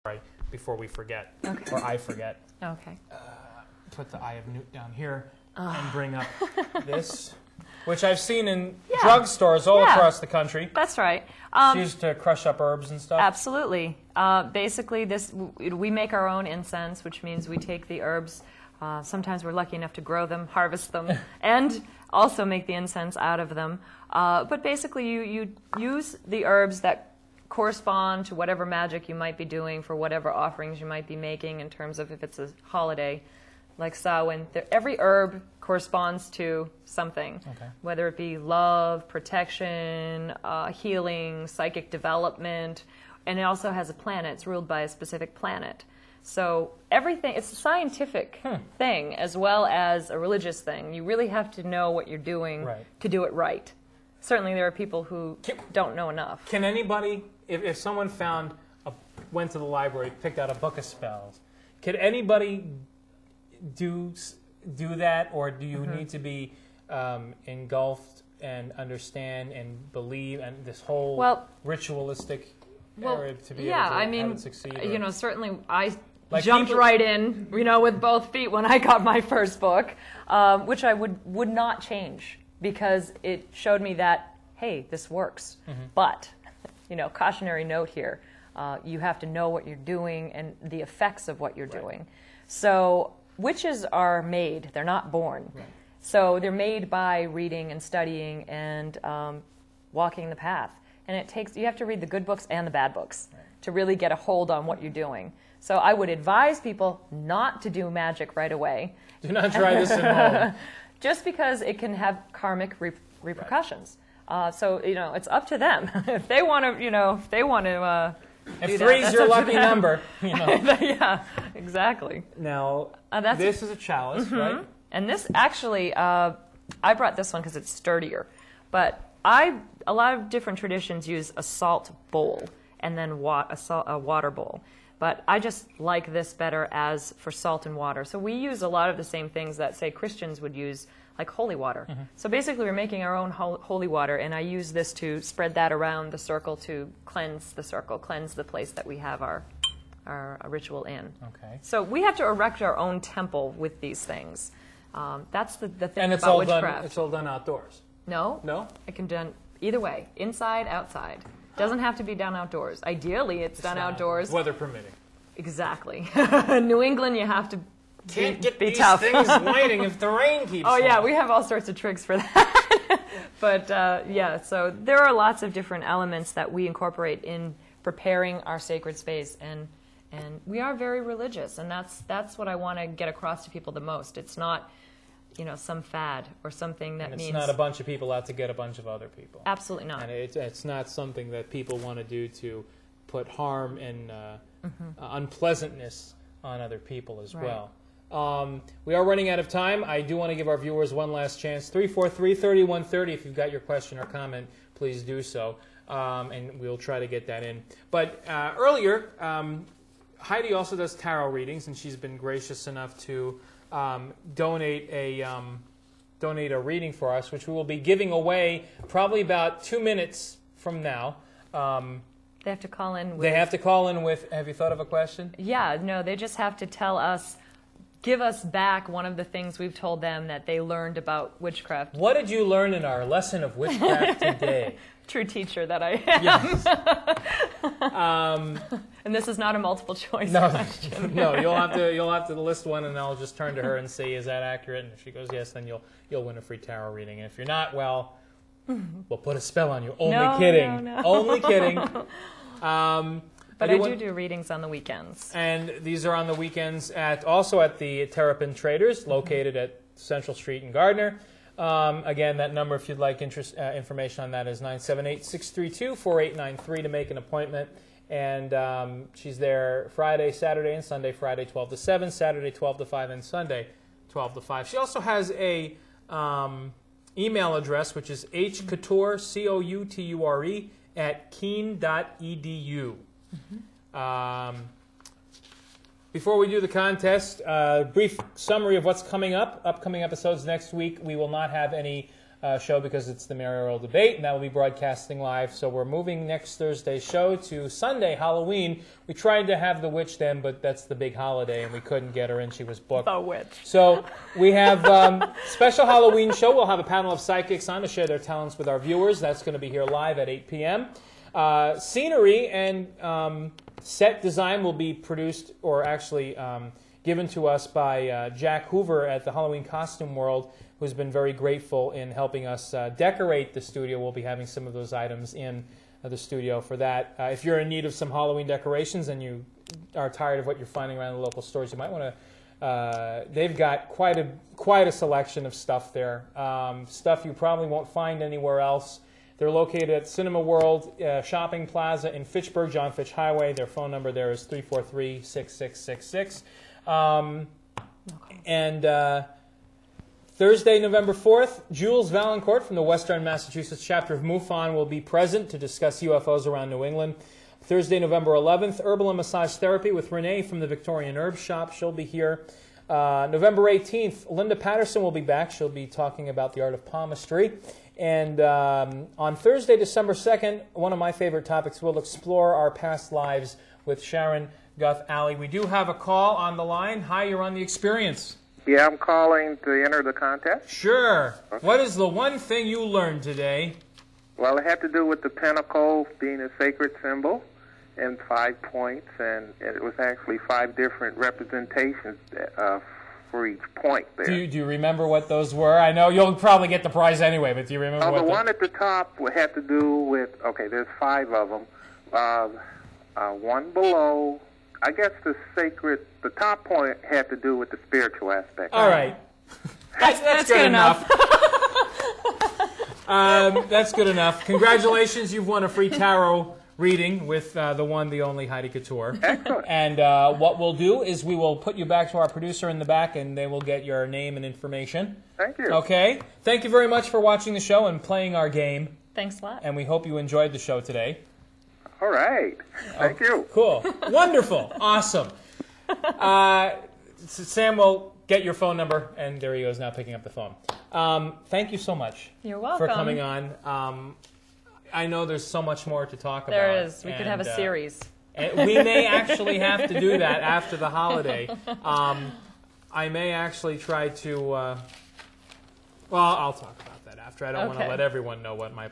right before we forget, Okay. or I forget. Okay. Put the Eye of Newt down here and bring up this, which I've seen in drugstores all across the country. That's right. It's used to crush up herbs and stuff. Absolutely. Basically, we make our own incense, which means we take the herbs. Sometimes we're lucky enough to grow them, harvest them, and also make the incense out of them. But basically, you use the herbs that correspond to whatever magic you might be doing for whatever offerings you might be making in terms of if it's a holiday like Samhain. Every herb corresponds to something, whether it be love, protection, healing, psychic development, and it also has a planet. It's ruled by a specific planet. So everything, it's a scientific thing as well as a religious thing. You really have to know what you're doing to do it right. Certainly there are people who don't know enough. Can anybody, if someone went to the library, picked out a book of spells, could anybody do that, or do you need to be engulfed and understand and believe and this whole ritualistic area to be able to have it succeed? You know, certainly I jumped right in, with both feet when I got my first book, which I would not change because it showed me that, hey, this works. But, cautionary note here, you have to know what you're doing and the effects of what you're doing. So witches are made, they're not born. So they're made by reading and studying and walking the path. And you have to read the good books and the bad books to really get a hold on what you're doing. So I would advise people not to do magic right away. Do not try this at home. Just because it can have karmic repercussions. So, it's up to them. If they want to, if three's your lucky number, Yeah, exactly. Now, this is a chalice, right? And this actually, I brought this one because it's sturdier. But a lot of different traditions use a salt bowl and then a water bowl. But I just like this better as for salt and water. So we use a lot of the same things that, say, Christians would use, like holy water. So basically we're making our own holy water, and I use this to spread that around the circle to cleanse the circle, cleanse the place that we have our ritual in. Okay. So we have to erect our own temple with these things. That's the thing and it's about all witchcraft. Done, it's all done outdoors? No. No? It can be done either way, inside, outside. Doesn't have to be done outdoors. Ideally, it's done outdoors. Weather permitting. Exactly. In New England, you have to be tough. Things lighting if the rain keeps Oh, yeah, falling. we have all sorts of tricks for that. But, so there are lots of different elements that we incorporate in preparing our sacred space. And we are very religious, and that's what I want to get across to people the most. It's not, some fad or something that means... It's not a bunch of people out to get a bunch of other people. Absolutely not. And it's not something that people want to do to put harm and unpleasantness on other people as well. We are running out of time. I do want to give our viewers one last chance. 343-3130, if you've got your question or comment, please do so. And we'll try to get that in. But earlier, Heidi also does tarot readings, and she's been gracious enough to donate a reading for us, which we will be giving away probably about 2 minutes from now. They have to call in with... They have to call in with... Have you thought of a question? Yeah, no, they just have to tell us, give us back one of the things we've told them that they learned about witchcraft. What did you learn in our lesson of witchcraft today? True teacher that I am. Yes. And this is not a multiple choice question. No, you'll have to list one, and I'll just turn to her and say, is that accurate? And if she goes yes, then you'll win a free tarot reading. And if you're not, well, we'll put a spell on you. Only kidding. No. Only kidding. But I do readings on the weekends. And these are on the weekends also at the Terrapin Traders, located at Central Street in Gardner. Again, that number, if you'd like information on that, is 978-632-4893 to make an appointment. And she's there Friday, Saturday, and Sunday. Friday 12 to 7, Saturday 12 to 5, and Sunday 12 to 5. She also has a email address, which is hcouture, C-O-U-T-U-R-E, @keene.edu. Before we do the contest, brief summary of what's coming up. Upcoming episodes next week. We will not have any show because it's the mayoral debate, and that will be broadcasting live. So we're moving next Thursday's show to Sunday, Halloween. We tried to have the witch then, but that's the big holiday, and we couldn't get her in. She was booked. The witch. So we have special Halloween show. We'll have a panel of psychics on to share their talents with our viewers. That's going to be here live at 8 p.m. Scenery and set design will be produced, or actually given to us by Jack Hoover at the Halloween Costume World, who's been very grateful in helping us decorate the studio. We'll be having some of those items in the studio for that. If you're in need of some Halloween decorations and you are tired of what you're finding around the local stores, you might want to. They've got quite a selection of stuff there. Stuff you probably won't find anywhere else. They're located at Cinema World Shopping Plaza in Fitchburg, John Fitch Highway. Their phone number there is 343-6666. And Thursday, November 4th, Jules Valancourt from the Western Massachusetts chapter of MUFON will be present to discuss UFOs around New England. Thursday, November 11th, Herbal and Massage Therapy with Renee from the Victorian Herb Shop. She'll be here. November 18th, Linda Patterson will be back. She'll be talking about the art of palmistry. And on Thursday, December 2nd, one of my favorite topics, we'll explore our past lives with Sharon Guth Alley. We do have a call on the line. Hi, you're on The Experience. Yeah, I'm calling to enter the contest. Sure. Okay. What is the one thing you learned today? Well, it had to do with the pentacle being a sacred symbol and 5 points, and it was actually 5 different representations for each point there. Do you remember what those were? I know you'll probably get the prize anyway, but do you remember what the one at the top had to do with, okay, there's 5 of them. One below, I guess the top point had to do with the spiritual aspect. All right. That's good enough. That's good enough. Congratulations, you've won a free tarot reading with the one, the only Heidi Couture. Excellent. And what we'll do is we will put you back to our producer in the back, and they will get your name and information. Thank you. Okay. Thank you very much for watching the show and playing our game. Thanks a lot. And we hope you enjoyed the show today. All right. Thank you. Cool. Wonderful. Awesome. Sam will get your phone number, and there he goes now picking up the phone. Thank you so much. You're welcome. For coming on. I know there's so much more to talk about. There is. We could have a series. We may actually have to do that after the holiday. I may actually try to... well, I'll talk about that after. I don't want to let everyone know what my